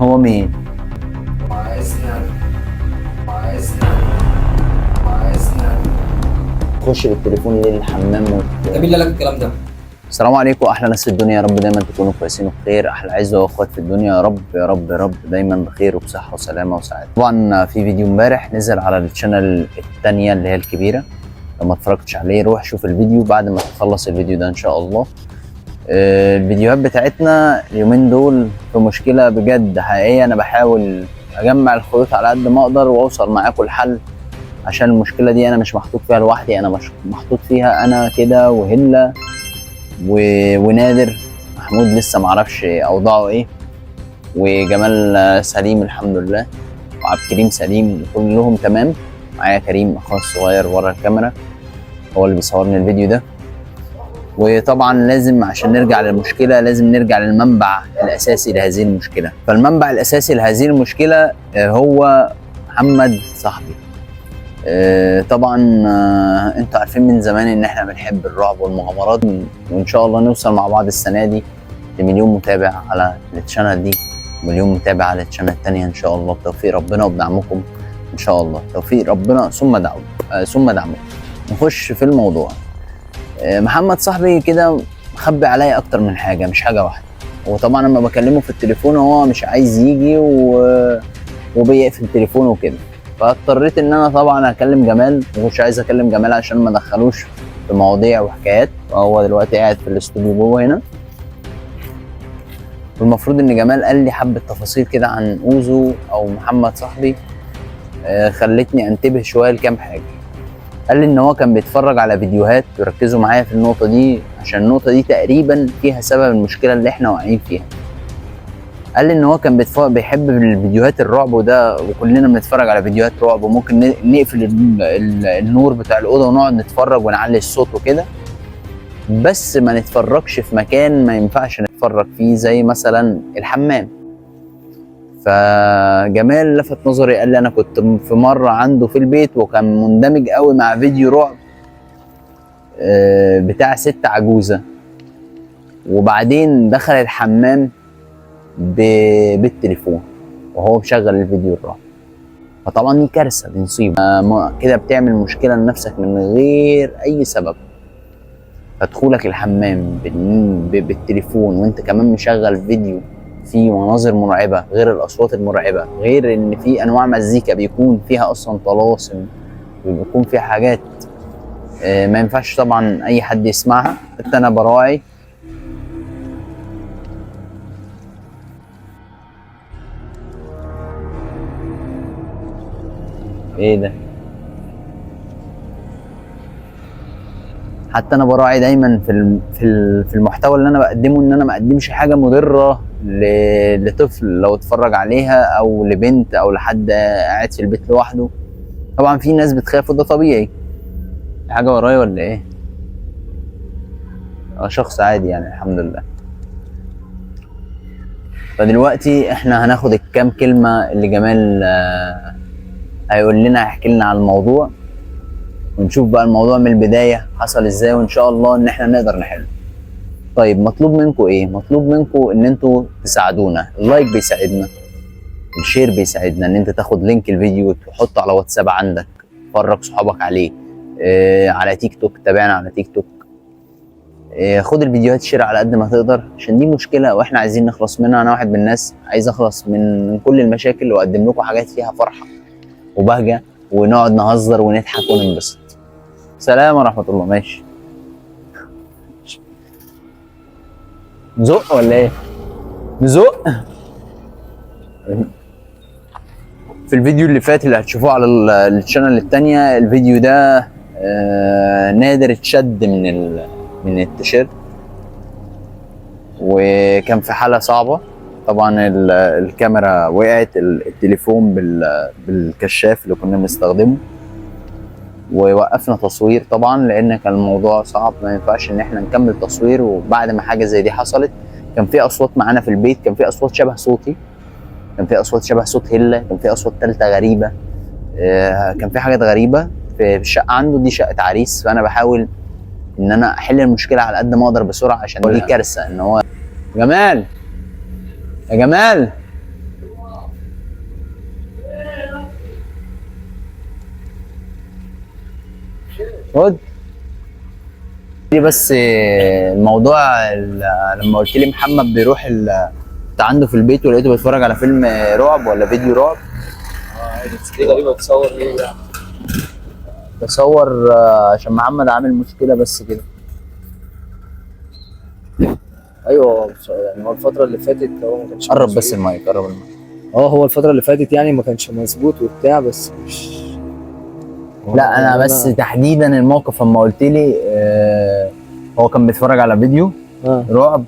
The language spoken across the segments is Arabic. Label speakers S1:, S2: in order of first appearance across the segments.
S1: هو مين؟
S2: وعايزنا وعايزنا وعايزنا
S1: خش بالتليفون ليه الحمام
S2: ده مين اللي قال لك الكلام ده؟
S1: السلام عليكم احلى ناس في الدنيا، يا رب دايما تكونوا كويسين وبخير. احلى عزة واخوات في الدنيا، يا رب يا رب يا رب دايما بخير وبصحه وسلامه وسعاده. طبعا في فيديو امبارح نزل على الشانل الثانيه اللي هي الكبيره، لو ما اتفرجتش عليه روح شوف الفيديو بعد ما تخلص الفيديو ده ان شاء الله. الفيديوهات بتاعتنا اليومين دول في مشكله بجد حقيقيه، انا بحاول اجمع الخيوط على قد ما اقدر واوصل معاكم الحل، عشان المشكله دي انا مش محطوط فيها لوحدي، انا مش محطوط فيها انا كده وهله ونادر محمود لسه معرفش اوضاعه ايه، وجمال سليم الحمد لله، وعبد الكريم سليم كلهم تمام. معايا كريم اخويا الصغير ورا الكاميرا هو اللي بيصورني الفيديو ده. وطبعا لازم عشان نرجع للمشكله لازم نرجع للمنبع الاساسي لهذه المشكله. فالمنبع الاساسي لهذه المشكله هو محمد صاحبي. طبعا انتوا عارفين من زمان ان احنا بنحب الرعب والمغامرات، وان شاء الله نوصل مع بعض السنه دي لمليون متابع على الشانل دي، مليون متابع على الشانل التانية ان شاء الله بتوفيق ربنا وبدعمكم ان شاء الله، توفيق ربنا ثم دعمكم. نخش في الموضوع. محمد صاحبي كده مخبي عليا اكتر من حاجه، مش حاجه واحده. وطبعا لما بكلمه في التليفون هو مش عايز يجي وبيقفل تليفونه وكده، فاضطريت ان انا طبعا اكلم جمال، ومش عايز اكلم جمال عشان ما ادخلوش في مواضيع وحكايات، وهو دلوقتي قاعد في الاستوديو جوه هنا. والمفروض ان جمال قال لي حبه تفاصيل كده عن اوزو او محمد صاحبي خلتني انتبه شويه لكام حاجه. قال لي ان هو كان بيتفرج على فيديوهات، وركزوا معايا في النقطه دي عشان النقطه دي تقريبا فيها سبب المشكله اللي احنا واقعين فيها. قال لي ان هو كان بيحب الفيديوهات الرعب، وده وكلنا بنتفرج على فيديوهات رعب، وممكن نقفل النور بتاع الاوضه ونقعد نتفرج ونعلي الصوت وكده، بس ما نتفرجش في مكان ما ينفعش نتفرج فيه زي مثلا الحمام. فجمال لفت نظري، قال لي انا كنت في مره عنده في البيت وكان مندمج قوي مع فيديو رعب بتاع ست عجوزه، وبعدين دخل الحمام بالتليفون وهو مشغل الفيديو الرعب. فطبعا دي كارثه، دي مصيبه كده، بتعمل مشكله لنفسك من غير اي سبب. فدخولك الحمام بالتليفون وانت كمان مشغل فيديو فيه مناظر مرعبه، غير الاصوات المرعبه، غير ان في انواع مزيكا بيكون فيها اصلا طلاسم، وبيكون فيها حاجات ما ينفعش طبعا اي حد يسمعها. حتى انا براعي ايه ده، حتى انا براعي دايما في المحتوى اللي انا بقدمه ان انا ما اقدمش حاجه مضره لطفل لو اتفرج عليها، او لبنت، او لحد قاعد في البيت لوحده. طبعا في ناس بتخاف وده طبيعي. في حاجه ورايا ولا ايه؟ شخص عادي يعني الحمد لله. فدلوقتي احنا هناخد الكام كلمه اللي جمال هيقول لنا، هيحكي لنا عن الموضوع، ونشوف بقى الموضوع من البدايه حصل ازاي، وان شاء الله ان احنا نقدر نحله. طيب مطلوب منكم ايه؟ مطلوب منكم ان انتوا تساعدونا. اللايك بيساعدنا، الشير بيساعدنا، ان انت تاخد لينك الفيديو وتحطه على واتساب عندك، فرج صحابك عليه، على تيك توك، تابعنا على تيك توك، خد الفيديوهات شير على قد ما تقدر، عشان دي مشكله واحنا عايزين نخلص منها. انا واحد من الناس عايز اخلص من كل المشاكل واقدم لكم حاجات فيها فرحه وبهجه، ونقعد نهزر ونضحك وننبسط. سلام ورحمه الله. ماشي، نزق ولا ايه؟ نزق. في الفيديو اللي فات اللي هتشوفوه على الشانل التانية، الفيديو ده نادر اتشد من التيشيرت، وكان في حالة صعبة. طبعا الكاميرا وقعت، التليفون بالكشاف اللي كنا بنستخدمه، ووقفنا تصوير طبعا لان كان الموضوع صعب، ما ينفعش ان احنا نكمل تصوير وبعد ما حاجة زي دي حصلت. كان في اصوات معانا في البيت، كان في اصوات شبه صوتي، كان في اصوات شبه صوت هله، كان في اصوات ثالثه غريبه، كان في حاجات غريبه في الشقه عنده. دي شقه عريس، فانا بحاول ان انا احل المشكله على قد ما اقدر بسرعه، عشان دي كارثه ان هو. جمال، يا جمال، خد دي بس. الموضوع لما قلت لي محمد بيروح كنت عنده في البيت ولقيته بيتفرج على فيلم رعب ولا فيديو رعب.
S2: عادي، بس دي غريبه، بتصور ايه يعني؟
S1: بصور عشان محمد عامل مشكله بس كده.
S2: ايوه يعني هو الفتره اللي فاتت هو ما كانش
S1: قرب بس
S2: مظبوط.
S1: المايك، قرب المايك.
S2: هو الفتره اللي فاتت يعني ما كانش مظبوط وبتاع، بس مش
S1: لا انا بس تحديدا الموقف اما قلت لي هو كان بيتفرج على فيديو رعب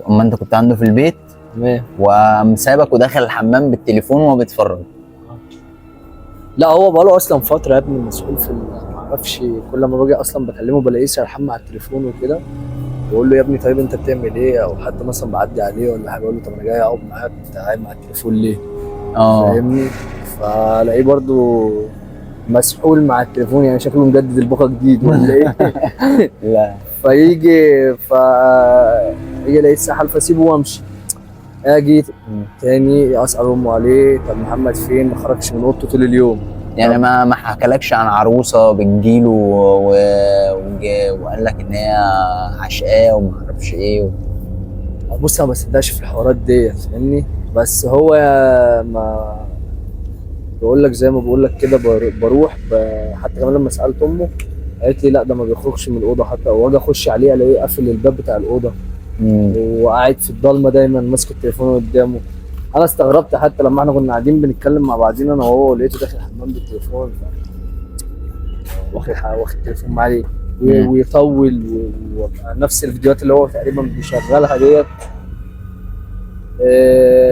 S1: اما انت كنت عنده في البيت،
S2: تمام.
S1: وقام سابك ودخل الحمام بالتليفون وهو بيتفرج.
S2: لا هو بقاله اصلا فتره يا ابني مسؤول في ما اعرفش، كل ما باجي اصلا بكلمه بلاقيه سرحان على التليفون وكده، بقول له يا ابني طيب انت بتعمل ايه، او حتى مثلا بعدي عليه ولا حاجه اقول له طب انا جاي اقعد معاك، انت قاعد مع التليفون ليه؟ فاهمني؟ فلاقيه برضو مسحول مع التليفون، يعني شكله مجدد الباقه جديد ولا ايه؟
S1: لا
S2: يجي الاقيه اتسحل فاسيبه وامشي. اجي تاني اسال امه عليه، طب محمد فين؟ ما خرجش من اوضته طول اليوم.
S1: يعني ما حكالكش عن عروسه بتجيله وقال لك ان هي عشقاه وما اعرفش ايه
S2: بص انا ما بصدقش في الحوارات ديت، فاهمني؟ بس هو ما بقول لك زي ما بقول لك كده، بروح حتى كمان لما سالت امه قالت لي لا ده ما بيخرجش من الاوضه، حتى واجي اخش عليه الاقيه قافل الباب بتاع الاوضه وقاعد في الضلمه دايما ماسك التليفون قدامه. انا استغربت حتى لما احنا كنا قاعدين بنتكلم مع بعضينا انا وهو، ولقيته داخل الحمام بالتليفون، واخد التليفون معاه ويطول نفس الفيديوهات اللي هو تقريبا بيشغلها ديت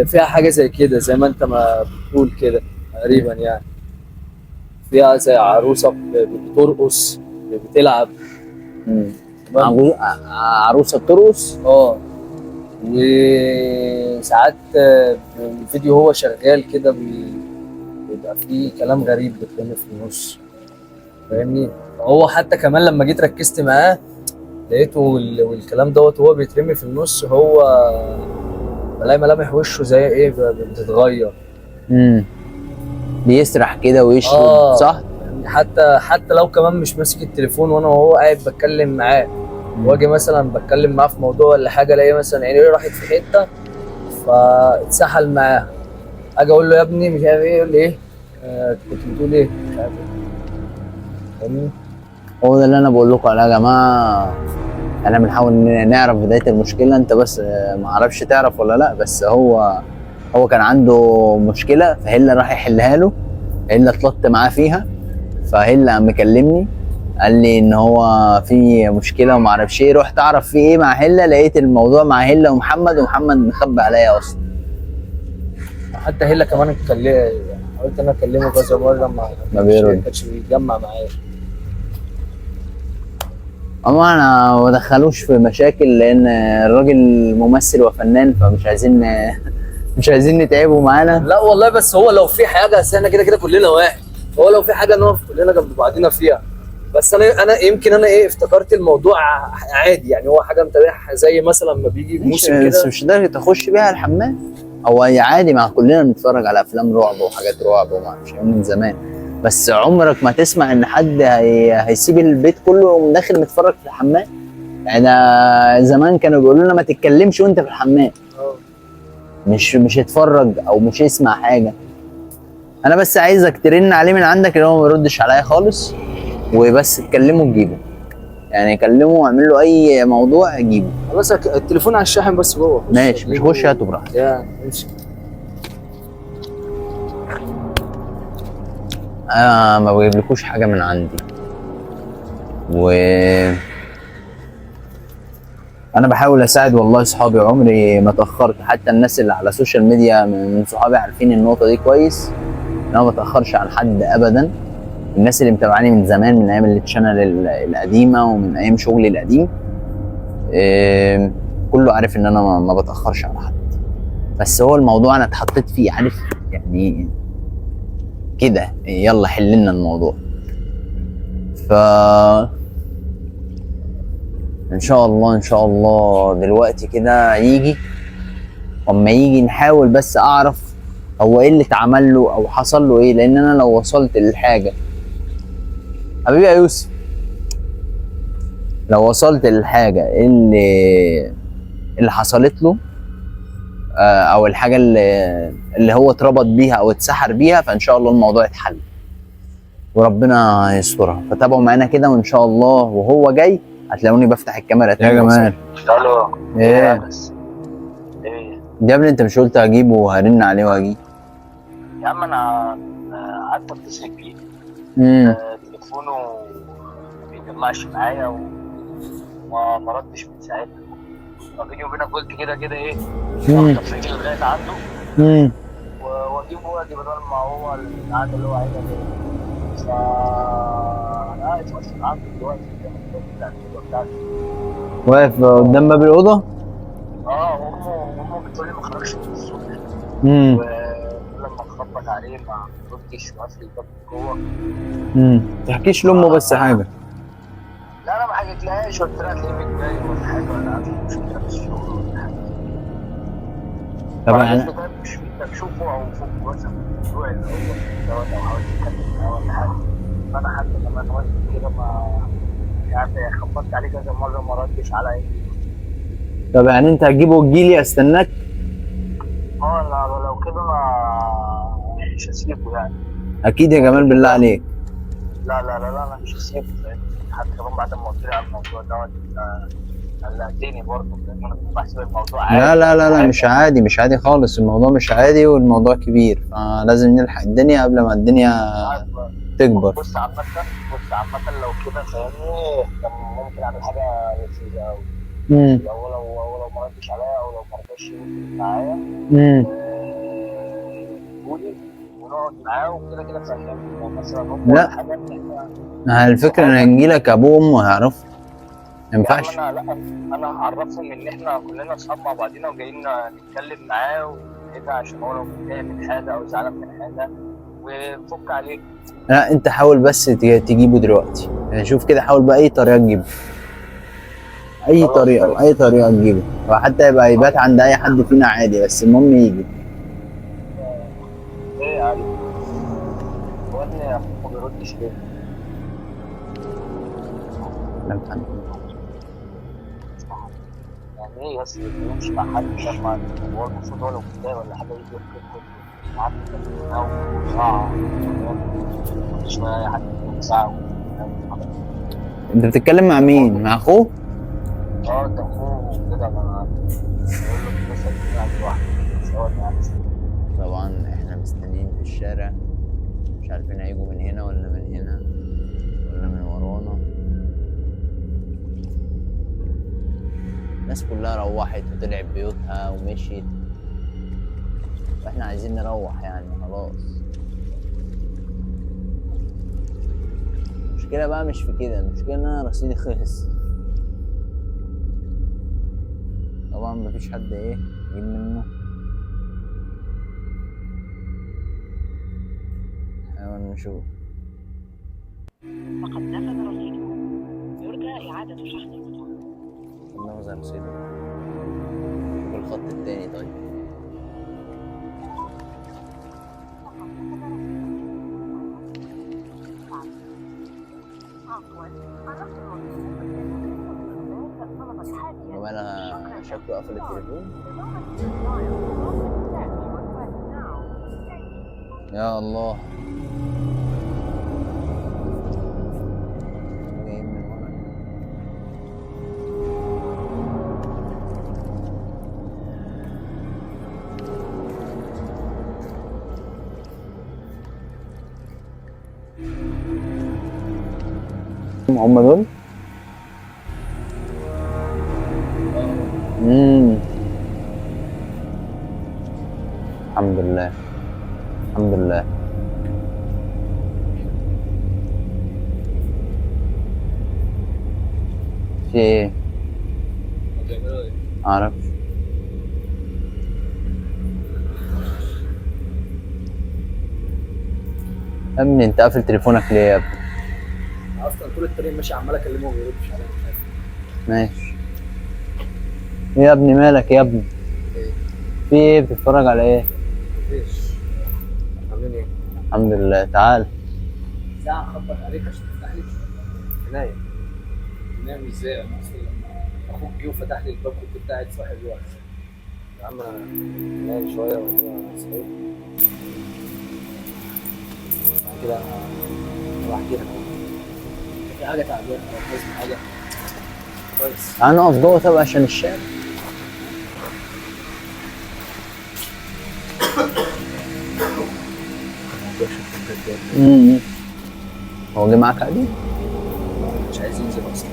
S2: فيها حاجه زي كده، زي ما انت ما بتقول كده تقريبا، يعني فيها زي عروسه بترقص بتلعب.
S1: عروسه بترقص.
S2: وساعات الفيديو هو شغال كده بيبقى فيه كلام غريب بيتكلم في النص، فاهمني؟ هو حتى كمان لما جيت ركزت معاه لقيته والكلام دوت وهو بيترمي في النص، هو بلاقي ملامح وشه زي ايه بتتغير.
S1: بيسرح كده وشه صح؟
S2: يعني حتى لو كمان مش ماسك التليفون وانا وهو قاعد بتكلم معاه، واجي مثلا بتكلم معاه في موضوع ولا حاجه الاقي مثلا عينيه راحت في حته فاتسحل معاه، اجي اقول له يا ابني مش عارف ايه، يقول لي ايه كنت بتقول ايه مش عارف ايه، فاهمني؟
S1: هو ده اللي انا بقول لكم عليه يا جماعه. انا بنحاول نعرف بدايه المشكله، انت بس ما اعرفش تعرف ولا لا، بس هو كان عنده مشكله فهلا راح يحلها له، هلا اتلطت معاه فيها، فهلا قام مكلمني قال لي ان هو في مشكله وما اعرفش ايه، رحت اعرف في ايه مع هلا، لقيت الموضوع مع هلا ومحمد مخبي عليا اصلا.
S2: حتى هلا كمان قلت انا اكلمه كذا مره ما كانش بيتجمع معايا.
S1: اما انا ما بدخلوش في مشاكل لان الراجل ممثل وفنان، فمش عايزين نتعبه معانا.
S2: لا والله، بس هو لو في حاجه احنا كده كلنا واحد، هو لو في حاجه نقف كلنا جنب بعضينا فيها. بس انا يمكن افتكرت الموضوع عادي، يعني هو حاجه متابعها زي مثلا لما بيجي موسم كده،
S1: بس مش لدرجه تخش بيها الحمام. هو عادي، مع كلنا بنتفرج على افلام رعب وحاجات رعب وما اعرفش من زمان، بس عمرك ما تسمع ان حد هيسيب البيت كله ويقوم داخل متفرج في الحمام. يعني زمان كانوا بيقولوا لنا ما تتكلمش وانت في الحمام، مش اتفرج او مش اسمع حاجه. انا بس عايزك ترن عليه من عندك اللي هو ما يردش عليا خالص، وبس تكلمه تجيبه، يعني كلمه واعمل له اي موضوع جيبه.
S2: خلاص التليفون على الشاحن بس جوه.
S1: ماشي، مش خش هاته براحتك.
S2: امشي.
S1: انا ما بجيبلكوش حاجه من عندي، انا بحاول اساعد والله صحابي، عمري ما اتاخرت. حتى الناس اللي على السوشيال ميديا من صحابي عارفين النقطه دي كويس، انا ما بتاخرش عن حد ابدا. الناس اللي متابعاني من زمان، من ايام التشانل القديمه ومن ايام شغلي القديم، كله عارف ان انا ما بتاخرش على حد. بس هو الموضوع انا اتحطيت فيه، عارف يعني كده، يلا حل لنا الموضوع. ف ان شاء الله دلوقتي كده يجي، واما يجي نحاول بس اعرف هو ايه اللي اتعمل له او حصل له ايه، لان انا لو وصلت للحاجه حبيبي يا يوسف، لو وصلت للحاجة اللي حصلت له، او الحاجة اللي هو اتربط بيها او اتسحر بيها، فان شاء الله الموضوع يتحل وربنا يسترها. فتابعوا معانا كده وان شاء الله وهو جاي هتلاقوني بفتح الكاميرا تاني. يا جمال
S3: الو.
S1: ايه
S3: بس ايه
S1: يا ابني، انت مش قلت هجيبه وهرن عليه وهجي؟
S3: يا عم انا قعدت اتصل بيه، تليفونه ما بيجمعش معايا وما ردش من ساعتها. فبيني وبينك قلت كده كده ايه، اخطف رجلي لغايه عنده واجيبه واجي بدل ما هو القعده اللي هو عايزها كده. انا قاعد مثلا عنده دلوقتي قدام الباب بتاع الأوضة بتاعتي.
S1: واقف قدام باب الأوضة؟
S3: وامه بتقول لي ما خرجش من الصبح. ولما تخبط عليه ما ردش وقفل الباب من جوه.
S1: تحكيش لأمه بس حاجة؟
S3: لا انا ما حكيتلهاش، قلت لها تلاقيه متضايق ولا حاجه ولا عنده مشكله في الشغل ولا حاجه.
S1: طبعا
S3: مش بدك تشوفه او فوق مثلا روح الاول دوت او حاول تتكلم معاه ولا حاجه. فانا حتى كمان وقت كده ما يعني خبطت عليه كذا مره ما ردش عليا.
S1: طب يعني انت هتجيبه وتجيلي استناك؟
S3: لا لو كده ما مش هسيبه يعني.
S1: اكيد يا جمال بالله عليك.
S3: لا انا مش هسيبه، حتى كمان بعد ما قلت لي على الموضوع دوت قلقتني برضه، لان انا كنت بحسب الموضوع عادي.
S1: لا مش عادي، مش عادي خالص، الموضوع مش عادي والموضوع كبير، فلازم نلحق الدنيا قبل ما الدنيا تكبر.
S3: بص عامة لو كده فاهمني كان ممكن اعمل حاجة لذيذة قوي. لو ما ردش عليا او لو ما رضاش معايا قولي ونقعد معاه وكده كده فاهمني مثلا هم
S1: لا
S3: حاجة
S1: ما الفكرة ان هنجيلك ابوه وامه هيعرفوا، ما ينفعش.
S3: لا انا هعرفهم ان احنا كلنا اصحاب مع بعضينا وجايين نتكلم معاه وكده، عشان هو لو متضايق من حاجة او زعلان من حاجة ونفك عليه.
S1: لا انت حاول بس تجيبه دلوقتي، يعني شوف كده، حاول بأي طريقة تجيبه، أي طريقة تجيبه، وحتى يبقى يبات عند أي حد فينا عادي، بس المهم يجي.
S3: ايه عادي؟ هو ابني ما بيردش ليه؟ يعني ايه يس يمشي مع حد لما هو المفروض هو لو متضايق ولا حاجه يجي يحكي معاك او ساعه شويه اي حد ساعه.
S1: انت بتتكلم مع مين؟ مع اخوه؟
S3: ده اخوه كده. انا بقول له لسه قاعد لوحده.
S1: طبعا احنا مستنيين في الشارع، مش عارفين هيجوا من هنا ولا من هنا ولا من ورانا. الناس كلها روحت وطلعت بيوتها ومشيت، واحنا عايزين نروح يعني خلاص. المشكلة بقى مش في كده، المشكلة ان انا رصيدي خلص. طبعا مفيش حد يجيب منه. حاول نشوف.
S4: فقد نفذ رصيده، يرجى إعادة شحن البطاقة.
S1: نفذ رصيده في الخط التاني. طيب ومالها شكله قفل التليفون؟ يا الله، جايين من ورا. هم دول؟ الحمد لله الحمد لله. في ايه؟ معرفش. يا ابني انت قافل تليفونك ليه يا ابني؟
S2: اصلا طول الطريق ماشي عمال اكلمه وما بيردش عليا.
S1: ماشي. ايه يا ابني مالك يا ابني؟
S2: ايه؟
S1: في ايه بتتفرج على ايه؟
S2: مفيش. عاملين ايه؟
S1: الحمد لله. تعال.
S2: ساعة اخبط عليك عشان تفتح لي. نايم. نايم ازاي؟ انا اصلا لما اخوك جه وفتح لي الباب كنت قاعد صاحي الوقت. يا عم انا نايم شويه ولا صحيح كده. انا بحكي لك في حاجه تعبانه او لازم حاجه كويس.
S1: هنقف جوه طب عشان الشارع. هو جه معاك عادي؟
S2: مش عايز ينزل اصلا.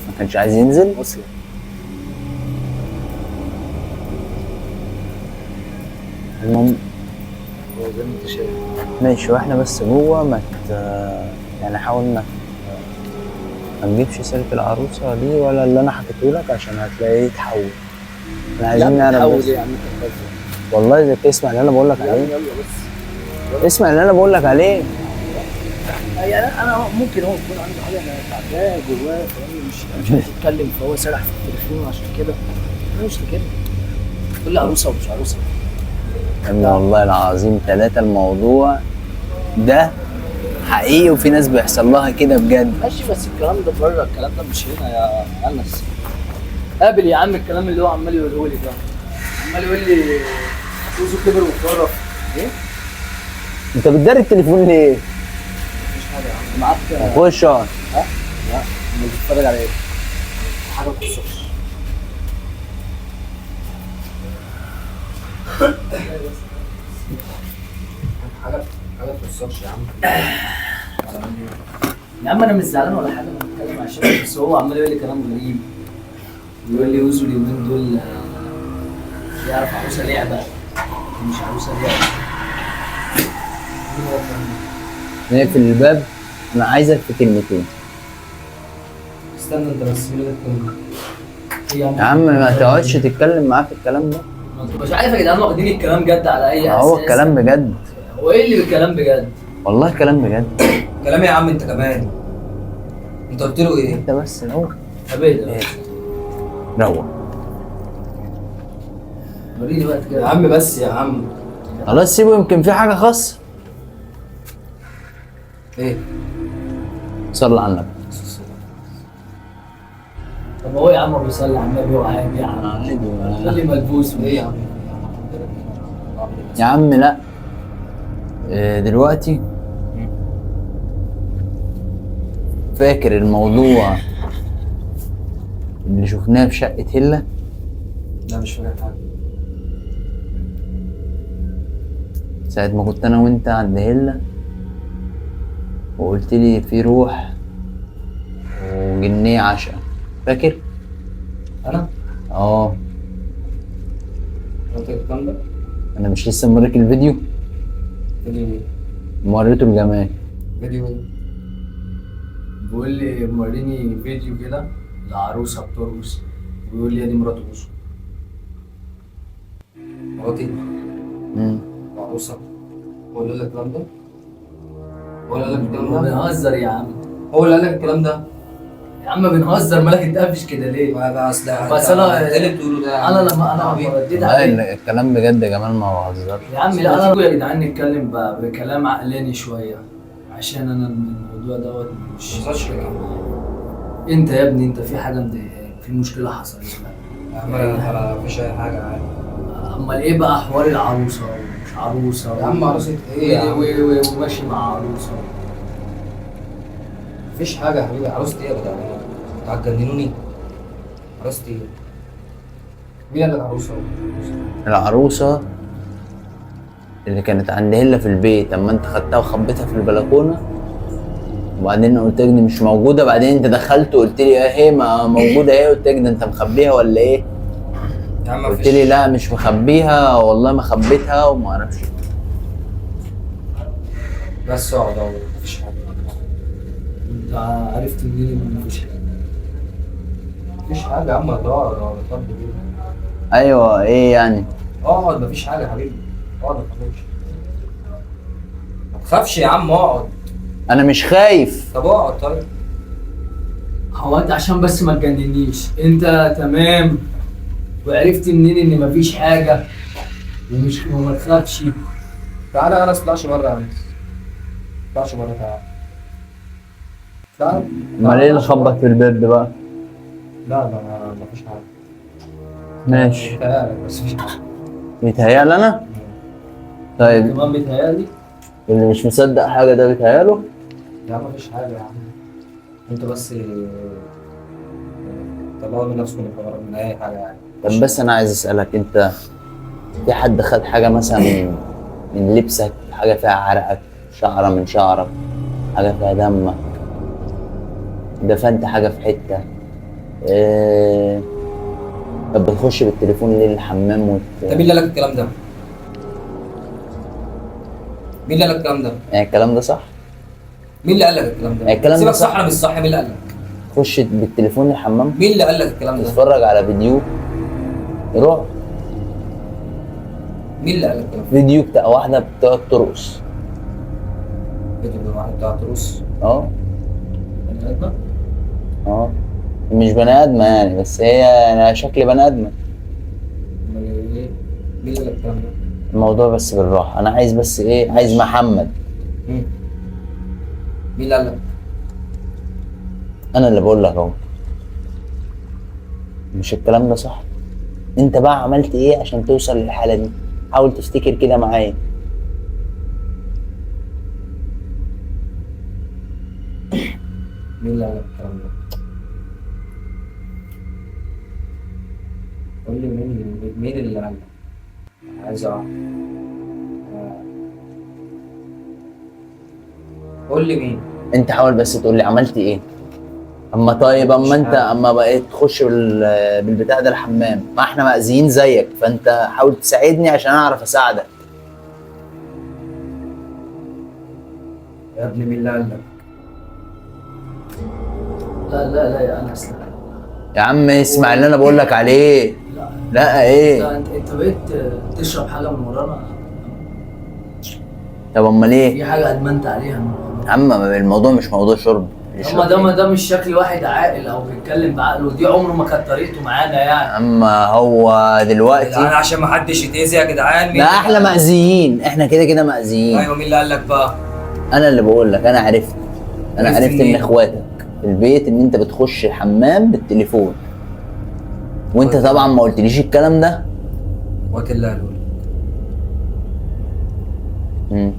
S1: ما كانش عايز ينزل؟
S2: اصلا
S1: المهم
S2: هو زي ما انت شايف.
S1: ماشي، واحنا بس جوه ما يعني حاول ما تجيبش سيرة العروسة دي ولا اللي انا حكيته لك عشان هتلاقيه يتحول. احنا عايزين نعرف
S2: تحول
S1: بس.
S2: ايه يا عم انت بتهزر؟
S1: والله زي اسمع اللي انا بقول لك عليه.
S2: يلا بس
S1: اسمع اللي انا بقول لك عليه.
S2: يعني انا ممكن هو يكون عنده حاجه تعباه جواه فاهمني، مش عارف يتكلم فهو سرح في التليفون عشان كده. انا مش كده. كل عروسه ومش عروسه.
S1: يا ابني والله العظيم ثلاثة الموضوع ده حقيقي وفي ناس بيحصل لها كده بجد.
S2: ماشي بس الكلام ده بره، الكلام ده مش هنا يا انس. قابل يا عم الكلام اللي هو عمال يقوله لي ده. عمال يقول لي جوزه كبر واتطرف. ايه؟
S1: انت بتداري التليفون ليه؟
S2: مش حاجه يا عم. معاك
S1: خش اقعد.
S2: ها؟ لا امال بتتفرج على ايه؟ حاجه ما تخصكش. حاجه ما تخصكش يا عم. يا عم انا مش زعلان ولا حاجه، انا بتكلم عشان بس هو عمال يقول لي كلام غريب. بيقول لي وزو اليومين دول يعرف عروسه لعبه مش عروسه لعبه.
S1: نقفل الباب. انا عايزك في كلمتين.
S2: استنى انت بس مين اللي
S1: يا عم ما تقعدش تتكلم معاه في الكلام ده.
S2: مش عارف يا جدعان واخدين الكلام جد على اي اساس؟
S1: هو الكلام بجد.
S2: هو ايه اللي بالكلام بجد؟
S1: والله الكلام بجد.
S5: كلام يا عم انت كمان. انت قلت له ايه؟
S1: انت بس روق.
S2: طب ايه ده؟
S1: روق.
S2: وريني بقى كده يا عم بس يا عم.
S1: خلاص سيبه يمكن في حاجة خاصة.
S5: ايه؟
S1: صلى على النبي.
S2: طب هو يا عم بيصلي على النبي وعادي يا عم.
S1: عادي
S2: قال لي ملبوس
S5: ايه يا عم؟
S1: يا عم لا. دلوقتي فاكر الموضوع اللي شفناه في شقة هلة؟
S5: لا مش فاكر حاجه.
S1: ساعة ما كنت أنا وأنت عند هلة وقلت لي في روح وجنية عشقة، فاكر؟
S5: انا؟
S1: اه.
S5: قلت لك الكلام ده؟
S1: أنا مش لسه موريك الفيديو؟
S5: فيديو ايه؟
S1: موريته الجمال.
S5: فيديو ايه؟
S2: بيقول لي موريني فيديو كده لعروسه بترقص وبيقول لي دي مرات جوزه.
S5: مراتي؟ عروسه؟ هو اللي قال لك الكلام ده؟ هو اللي قال لك الكلام ده؟
S2: بنهزر يا عم.
S5: هو اللي قال لك الكلام ده؟
S2: يا عم بنهزر مالك اتقفش كده ليه؟
S5: بس ده
S2: بس أنا-
S5: ايه اللي بتقوله ده؟
S2: انا لما انا رديت عليه
S1: لا الكلام بجد يا جمال ما بهزرش.
S2: يا عم لا انا يا جدعان نتكلم بكلام عقلاني شويه عشان انا الموضوع دوت مش
S5: ما تهزرش يا عم.
S2: انت يا ابني انت في حاجه مضايقاك في مشكله حصلت لك.
S5: يا عم انا مفيش اي حاجه عادي.
S2: امال ايه بقى حوار العروسه ومش عروسه
S5: يا عم عروسه ايه يا عم؟
S2: وماشي مع عروسه.
S5: مفيش حاجه يا حبيبي. عروسه ايه يا جدعان؟ انتوا هتجننوني. عروسه ايه؟ مين قال لك عروسه؟
S1: العروسة اللي كانت عند هلة في البيت اما انت خدتها وخبيتها في البلكونة وبعدين قلت لك دي مش موجودة، بعدين انت دخلت وقلت لي ايه ما موجودة ايه، قلت لك ده انت مخبيها ولا ايه؟
S5: يا عم
S1: قلت لي لا مش مخبيها والله ما خبيتها وما اعرفش.
S5: بس اقعد اهو مفيش حاجه.
S2: انت عرفت منين ان مفيش حاجه؟
S5: مفيش حاجه يا عم. اقعد اتفضل ايه؟
S1: ايوه ايه يعني؟
S5: اقعد مفيش حاجه يا حبيبي. اقعد ما تخافش. ما تخافش يا عم اقعد.
S1: انا مش خايف.
S5: طب اقعد طيب.
S2: هو انت عشان بس ما تجننيش انت تمام وعرفت منين ان مفيش حاجه وما تخافش.
S5: تعالى انا اطلعش بره يا عم. اطلعش بره تعالى. تعال.
S1: امال ايه اللي خبط في الباب ده بقى؟
S5: لا ما فيش حاجه.
S1: ماشي.
S5: بيتهيألك بس مفيش حاجه.
S1: بيتهيألي انا؟ طيب
S2: كمان بيتهيألي.
S1: اللي مش مصدق حاجة ده بيتهيأله؟
S5: يا عم مفيش حاجه يا عم. انت بس طلعوا من نفسكم من اي حاجه يعني.
S1: طب بس انا عايز اسألك، انت في حد خد حاجة مثلا من لبسك، حاجة فيها عرقك، شعرة من شعرك، حاجة فيها دمك، دفنت حاجة في حتة، إيه... طب بتخش بالتليفون ليه الحمام
S5: انت مين اللي قال لك الكلام ده؟ مين اللي قال لك الكلام ده؟
S1: يعني الكلام ده صح؟
S5: مين اللي قال لك الكلام ده؟
S1: الكلام ده
S5: سيبك
S1: صح.
S5: صح ولا مش صح؟ مين اللي قال لك؟
S1: تخش بالتليفون الحمام،
S5: مين اللي قال لك الكلام ده؟
S1: تتفرج على فيديو رعب،
S5: مين اللي قال لك الكلام ده؟
S1: فيديو بتاع واحدة بتقعد ترقص.
S5: فيديو واحد بتاع تروس.
S1: اه
S5: بني ادم؟
S1: اه مش بني ادمة يعني، بس هي انا شكل بني ادمة.
S5: امال ايه؟ مين اللي قال لك الكلام ده؟
S1: الموضوع بس بالراحة، انا عايز بس ايه، عايز محمد.
S5: مين اللي قال لك؟
S1: انا اللي بقول لك اهو، مش الكلام ده صح؟ انت بقى عملت ايه عشان توصل للحالة دي؟ حاول تفتكر كده معايا.
S5: مين اللي قال لك الكلام ده؟ قول لي مين اللي قال لك؟ عايز اعرف. قول لي مين؟
S1: انت حاول بس تقول لي عملت ايه. اما طيب، اما انت اما بقيت تخش بالبتاع ده الحمام، ما احنا مأذيين زيك، فانت حاول تساعدني عشان اعرف اساعدك.
S5: يا ابني مين اللي قال لك؟
S2: لا يا انس لا.
S1: يا عم اسمع اللي انا بقول لك عليه.
S2: لا
S1: لا ايه؟
S2: لا، انت بقيت تشرب حاجه من ورانا.
S1: طب امال ايه؟
S2: في حاجه ادمنت عليها من
S1: يا
S2: ورانا.
S1: عم ما مش موضوع شرب.
S2: ده مش شكل واحد عاقل او بيتكلم بعقله، دي عمره ما كانت طريقته معانا يعني.
S1: اما هو دلوقتي
S5: انا عشان ما حدش يتأذي يا جدعان.
S1: لا احنا مأذيين، احنا كده كده مأذيين.
S5: ايوه مين اللي قال لك بقى؟
S1: انا اللي بقول لك، انا عرفت
S5: عرفت
S1: ان
S5: منين؟
S1: اخواتك في البيت ان انت بتخش الحمام بالتليفون، وانت طبعا ما قلتليش الكلام ده.
S5: وقت اللي قالوا لك
S1: مم.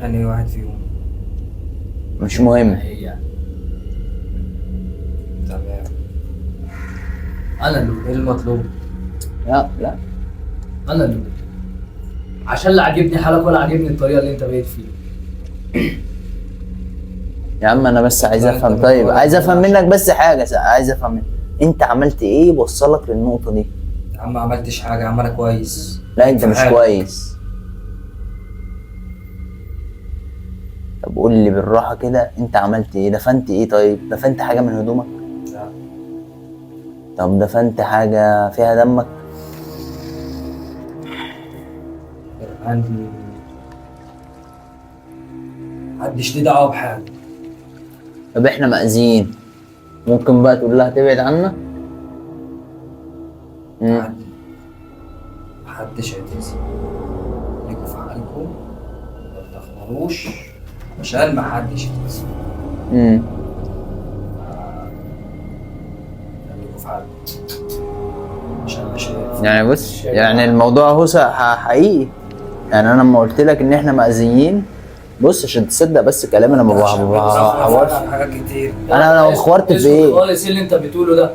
S5: يعني واحد فيهم.
S1: مش مهم.
S2: هي
S5: تمام.
S2: انا اللي
S5: ايه المطلوب؟
S1: لا
S2: انا اللي عشان لا عاجبني حالك ولا عاجبني الطريقه اللي انت بقيت فيها.
S1: يا عم انا بس عايز
S5: لا،
S1: افهم.
S5: أنت
S1: طيب
S5: بتقول
S1: عايز افهم
S5: عشان-
S1: منك بس حاجه، عايز افهم منك انت عملت ايه وصلك للنقطه دي.
S5: يا عم ما عملتش حاجه يا عم، انا كويس.
S1: لا انت
S5: في
S1: مش
S5: حاجة.
S1: كويس. طب قول لي بالراحه كده، انت عملت ايه؟ دفنت ايه؟ طيب دفنت حاجه من هدومك؟
S5: لا.
S1: طب دفنت حاجه فيها دمك؟
S5: عندي محدش ليه دعوه بحاجه.
S1: طب احنا مأذيين، ممكن بقى تقول لها تبعد عنا؟
S5: عندي محدش هيتأذي. ليكوا في عقلكم ما تخمروش عشان محدش يتأذي.
S1: امم
S5: خليكوا في عقلكم عشان مش هينفع.
S1: يعني بص، يعني الموضوع هو حقيقي. يعني انا لما قلت لك ان احنا مأذيين، بص عشان تصدق بس كلامي، انا ما بحورش.
S5: حاجات كتير.
S1: انا لو اخورت في ايه؟
S2: خالص اللي انت بتقوله ده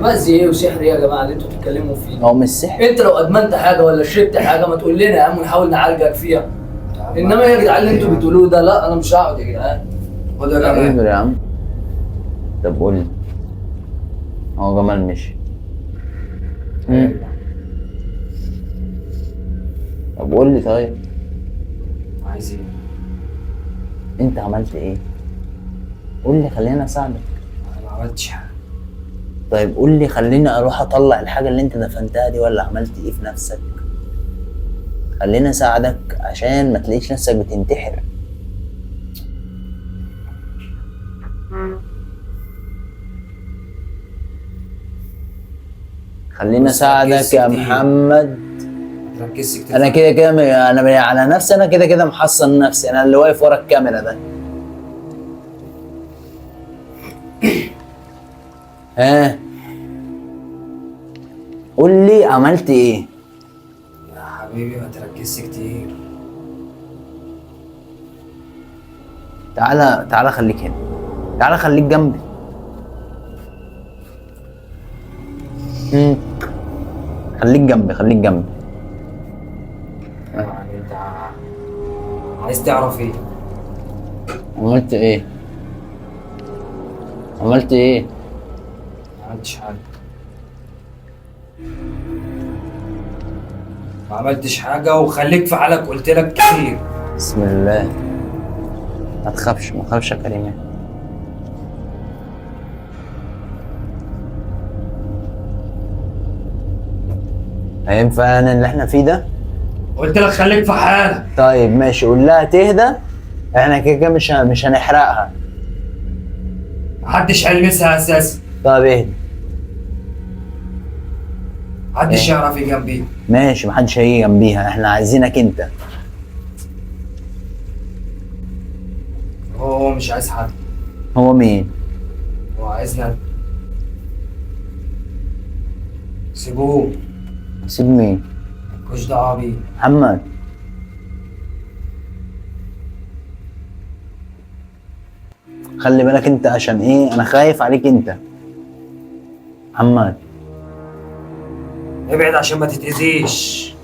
S2: مأذي ايه وسحر ايه يا جماعه اللي انتوا بتتكلموا فيه؟
S1: هو مش سحر.
S2: انت لو ادمنت حاجه ولا شربت حاجه ما تقول لنا يا عم ونحاول نعالجك فيها. انما يا جدعان اللي انتوا بتقولوه ده لا، انا مش هقعد يا جدعان.
S5: خد يا جماعه.
S1: اصبر يا عم. طب قول لي، هو جمال مشي. طب قول لي طيب،
S5: عايز ايه؟
S1: انت عملت ايه؟ قول لي خليني اساعدك.
S5: انا ما عملتش حاجه.
S1: طيب قول لي خليني اروح اطلع الحاجه اللي انت دفنتها دي، ولا عملت ايه في نفسك؟ خليني اساعدك عشان ما تلاقيش نفسك بتنتحر. خليني اساعدك يا محمد.
S5: ركزت كتير.
S1: انا كده كده انا على نفسي، انا كده كده محصن نفسي، انا اللي واقف ورا الكاميرا ده. ها قول لي عملت ايه؟
S5: يا حبيبي ما تركزش كتير.
S1: تعالى تعالى خليك هنا، تعالى خليك جنبي. خليك جنبي خليك جنبي.
S5: يعني انت عايز تعرف ايه؟
S1: عملت ايه؟ عملت ايه؟
S5: ما عملتش حاجة. ما عملتش حاجة وخليك في حالك، قلت لك كتير.
S1: بسم الله. ما تخافش ما تخافش يا كريم. هينفع يعني اللي احنا فيه ده؟
S5: قلت لك خليك في حالك.
S1: طيب ماشي، قول لها تهدى، احنا كده كده مش هنحرقها.
S5: محدش هيلمسها اساسا.
S1: طيب اهدى.
S5: محدش
S1: إيه؟
S5: يعرف يجي جنبي.
S1: ماشي محدش هيجي جنبيها، احنا عايزينك انت.
S5: هو مش عايز حد،
S1: هو مين؟
S5: هو عايزنا. سيبوه،
S1: سيب مين؟
S5: ملوش دعوة بيه.
S1: محمد. خلي بالك انت، عشان ايه؟ انا خايف عليك انت. محمد
S5: ابعد عشان ما تتأذيش.